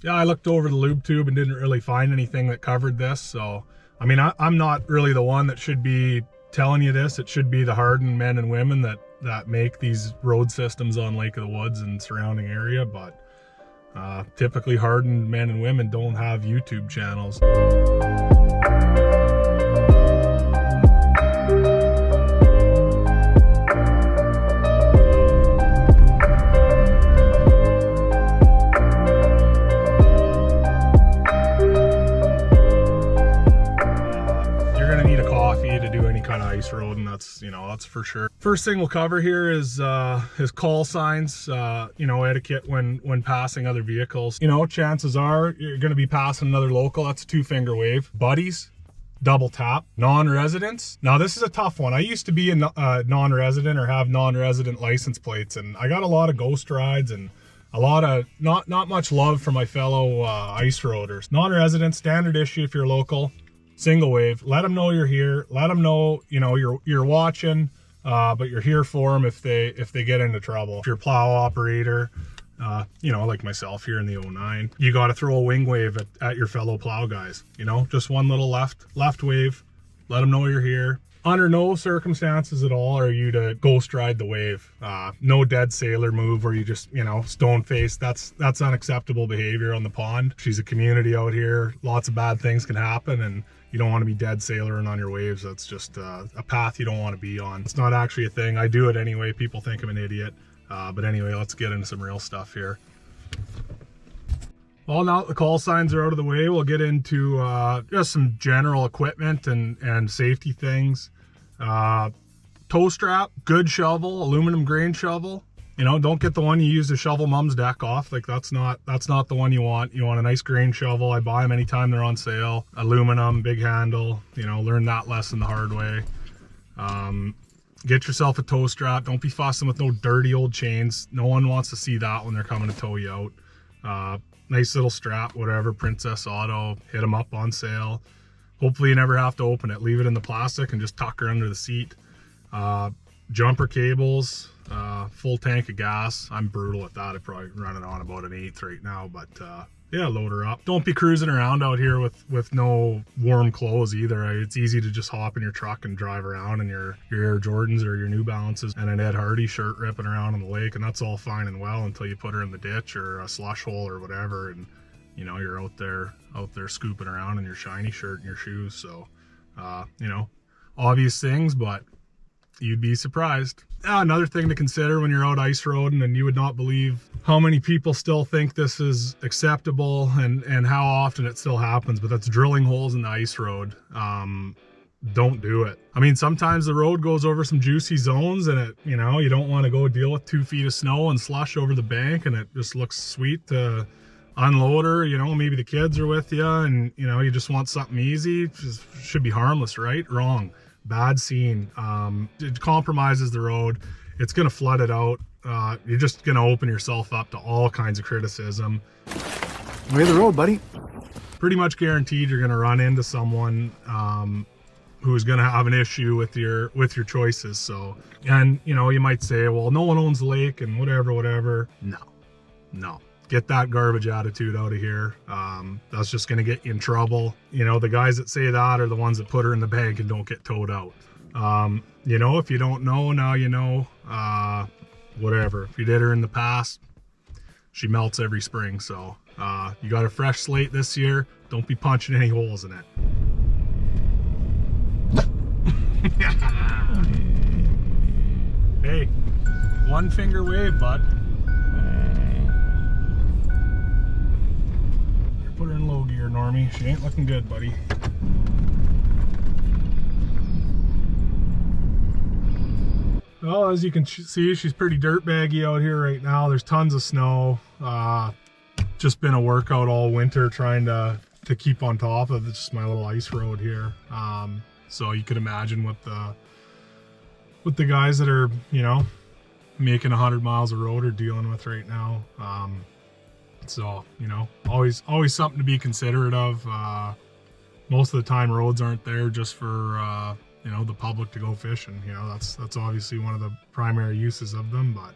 Yeah, I looked over the lube tube and didn't really find anything that covered this. So, I mean, I'm not really the one that should be telling you this. It should be the hardened men and women that make these road systems on Lake of the Woods and surrounding area. But typically hardened men and women don't have YouTube channels. Road, and that's for sure. First thing we'll cover here is call signs, etiquette when passing other vehicles. Chances are you're going to be passing another local. That's a 2-finger wave. Buddies, double tap. Non-residents, now this is a tough one. I used to be a non-resident or have non-resident license plates, and I got a lot of ghost rides and a lot of not much love for my fellow ice roaders. Non-resident, standard issue if you're local. Single wave. Let them know you're here. Let them know you're watching, but you're here for them if they get into trouble. If you're a plow operator, like myself here in the 09, you got to throw a wing wave at your fellow plow guys. Just one little left wave. Let them know you're here. Under no circumstances at all are you to ghost ride the wave. No dead sailor move where you just stone face. That's unacceptable behavior on the pond. She's a community out here. Lots of bad things can happen, and you don't want to be dead sailoring on your waves. That's just a path you don't want to be on. It's not actually a thing. I do it anyway. People think I'm an idiot. But anyway, let's get into some real stuff here. Well, now that the call signs are out of the way, we'll get into just some general equipment and safety things. Tow strap, good shovel, aluminum grain shovel. Don't get the one you use to shovel mom's deck off. Like that's not the one you want. You want a nice grain shovel. I buy them anytime they're on sale. Aluminum, big handle. Learn that lesson the hard way. Get yourself a tow strap. Don't be fussing with no dirty old chains. No one wants to see that when they're coming to tow you out. Nice little strap, whatever, Princess Auto. Hit them up on sale. Hopefully you never have to open it. Leave it in the plastic and just tuck her under the seat. Jumper cables. Full tank of gas. I'm brutal at that. I probably run it on about an 1/8 right now, but yeah, load her up. Don't be cruising around out here with no warm clothes either. It's easy to just hop in your truck and drive around in your Air Jordans or your New Balances and an Ed Hardy shirt ripping around on the lake, and that's all fine and well until you put her in the ditch or a slush hole or whatever, and you're out there scooping around in your shiny shirt and your shoes. So obvious things, but you'd be surprised. Another thing to consider when you're out ice roading, and you would not believe how many people still think this is acceptable and how often it still happens, but that's drilling holes in the ice road. Don't do it. I mean, sometimes the road goes over some juicy zones and you don't want to go deal with 2 feet of snow and slush over the bank, and it just looks sweet to unload her. Maybe the kids are with you and you just want something easy. Just should be harmless, right? Wrong. Bad scene. It compromises the road. It's going to flood it out. You're just going to open yourself up to all kinds of criticism. Way of the road, buddy. Pretty much guaranteed you're going to run into someone who's going to have an issue with your choices. So, and you might say, well, no one owns the lake and whatever. No. Get that garbage attitude out of here. That's just going to get you in trouble. The guys that say that are the ones that put her in the bank and don't get towed out. If you don't know, now you know. Whatever. If you did her in the past, she melts every spring. So you got a fresh slate this year. Don't be punching any holes in it. Hey, 1-finger wave, bud. Put her in low gear, Normie. She ain't looking good, buddy. Well, as you can see, she's pretty dirtbaggy out here right now. There's tons of snow. Just been a workout all winter trying to keep on top of just my little ice road here. So you could imagine what the guys that are, making 100 miles of road are dealing with right now. So, always something to be considerate of. Most of the time roads aren't there just for, the public to go fishing. That's obviously one of the primary uses of them, but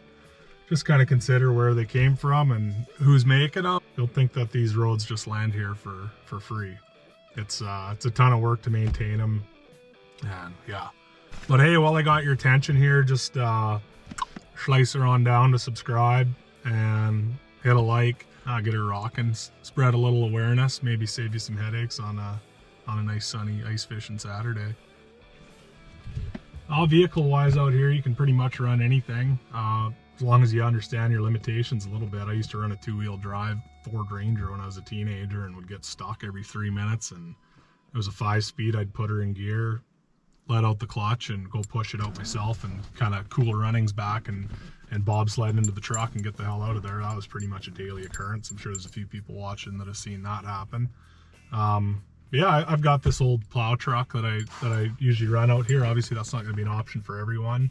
just kind of consider where they came from and who's making them. You'll think that these roads just land here for free. It's a ton of work to maintain them, and yeah. But hey, while I got your attention here, just slice her on down to subscribe and hit a like, get her rocking, spread a little awareness, maybe save you some headaches on a nice sunny ice fishing Saturday. Vehicle wise out here, you can pretty much run anything, as long as you understand your limitations a little bit. I used to run a 2-wheel drive Ford Ranger when I was a teenager and would get stuck every 3 minutes, and it was a 5-speed. I'd put her in gear, let out the clutch, and go push it out myself and kind of cool runnings back and bobsled into the truck and get the hell out of there. That was pretty much a daily occurrence. I'm sure there's a few people watching that have seen that happen. Yeah, I've got this old plow truck that I usually run out here. Obviously that's not going to be an option for everyone.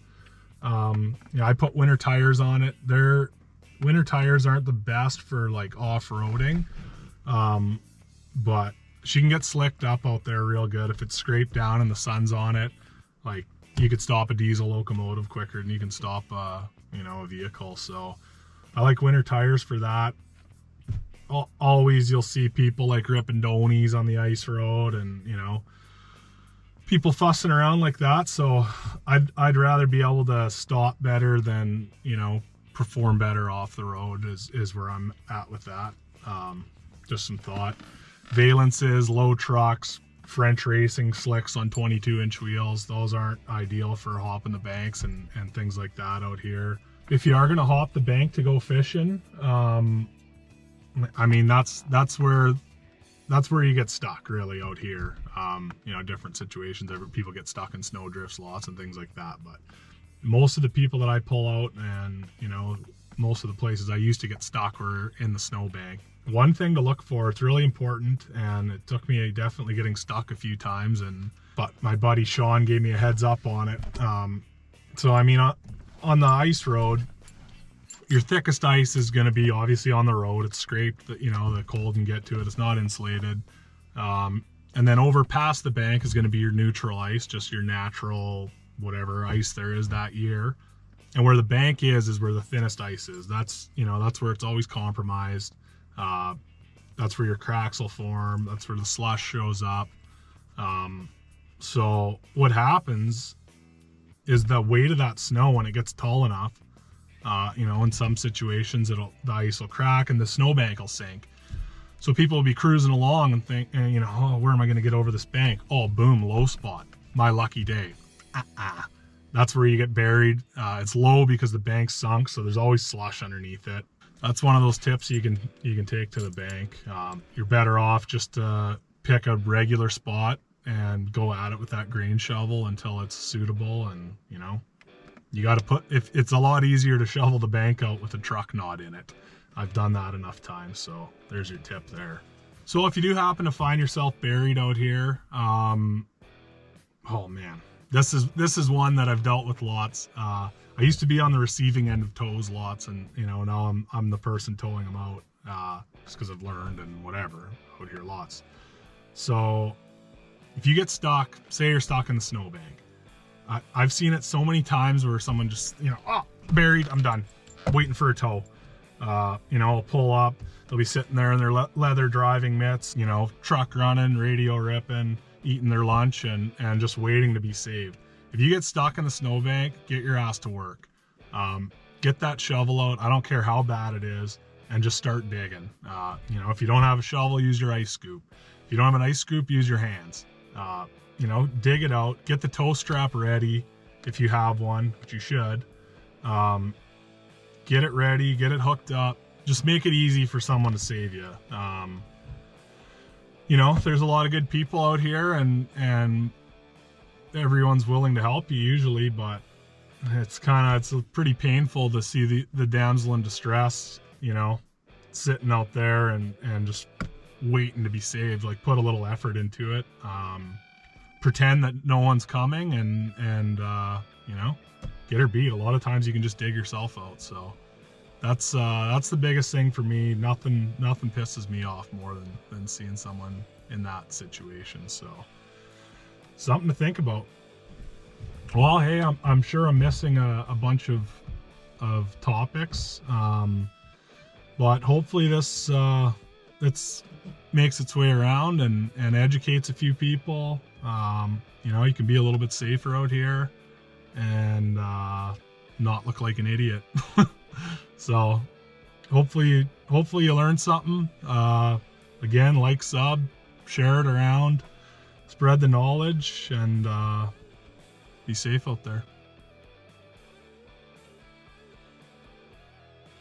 Yeah, I put winter tires on it. Winter tires aren't the best for like off-roading, but she can get slicked up out there real good. If it's scraped down and the sun's on it, like, you could stop a diesel locomotive quicker than you can stop a vehicle. So I like winter tires for that. Always you'll see people like ripping donies on the ice road, and people fussing around like that. So I'd rather be able to stop better than perform better off the road is where I'm at with that. Just some thought. Valences, low trucks, French racing slicks on 22-inch wheels, those aren't ideal for hopping the banks and things like that out here. If you are going to hop the bank to go fishing, I mean, that's where you get stuck really out here. Different situations, people get stuck in snow drifts lots and things like that, but most of the people that I pull out and most of the places I used to get stuck were in the snowbank. One thing to look for, it's really important, and it took me definitely getting stuck a few times, but my buddy Sean gave me a heads up on it. So I mean, on the ice road, your thickest ice is going to be obviously on the road. It's scraped, the cold can get to it. It's not insulated. And then over past the bank is going to be your neutral ice, just your natural whatever ice there is that year. And where the bank is where the thinnest ice is. That's where it's always compromised. That's where your cracks will form. That's where the slush shows up. So what happens is the weight of that snow, when it gets tall enough, in some situations the ice will crack and the snowbank will sink. So people will be cruising along and think, oh, where am I going to get over this bank? Oh, boom, low spot. My lucky day. That's where you get buried. It's low because the bank's sunk, so there's always slush underneath it. That's one of those tips you can take to the bank. You're better off just to pick a regular spot and go at it with that grain shovel until it's suitable. And you got to if it's a lot easier to shovel the bank out with a truck not in it. I've done that enough times, so there's your tip there. So if you do happen to find yourself buried out here, oh man, this is one that I've dealt with lots. I used to be on the receiving end of tows lots, and now I'm the person towing them out, just because I've learned and whatever out here lots. So if you get stuck, say you're stuck in the snowbank, I've seen it so many times where someone just buried, I'm done, waiting for a tow. I'll pull up, they'll be sitting there in their leather driving mitts, truck running, radio ripping, eating their lunch, and just waiting to be saved. If you get stuck in the snowbank, get your ass to work. Get that shovel out. I don't care how bad it is, and just start digging. If you don't have a shovel, use your ice scoop. If you don't have an ice scoop, use your hands. Dig it out. Get the tow strap ready if you have one, which you should. Get it ready. Get it hooked up. Just make it easy for someone to save you. There's a lot of good people out here, and everyone's willing to help you usually, but it's pretty painful to see the damsel in distress, sitting out there and just waiting to be saved. Like, put a little effort into it. Pretend that no one's coming and get her beat. A lot of times you can just dig yourself out. So that's the biggest thing for me. Nothing pisses me off more than seeing someone in that situation. So something to think about. Well, hey, I'm sure I'm missing a bunch of of topics. But hopefully this makes its way around and educates a few people. You know, you can be a little bit safer out here and not look like an idiot. So hopefully you learned something. Again, like, sub, share it around, spread the knowledge, and be safe out there.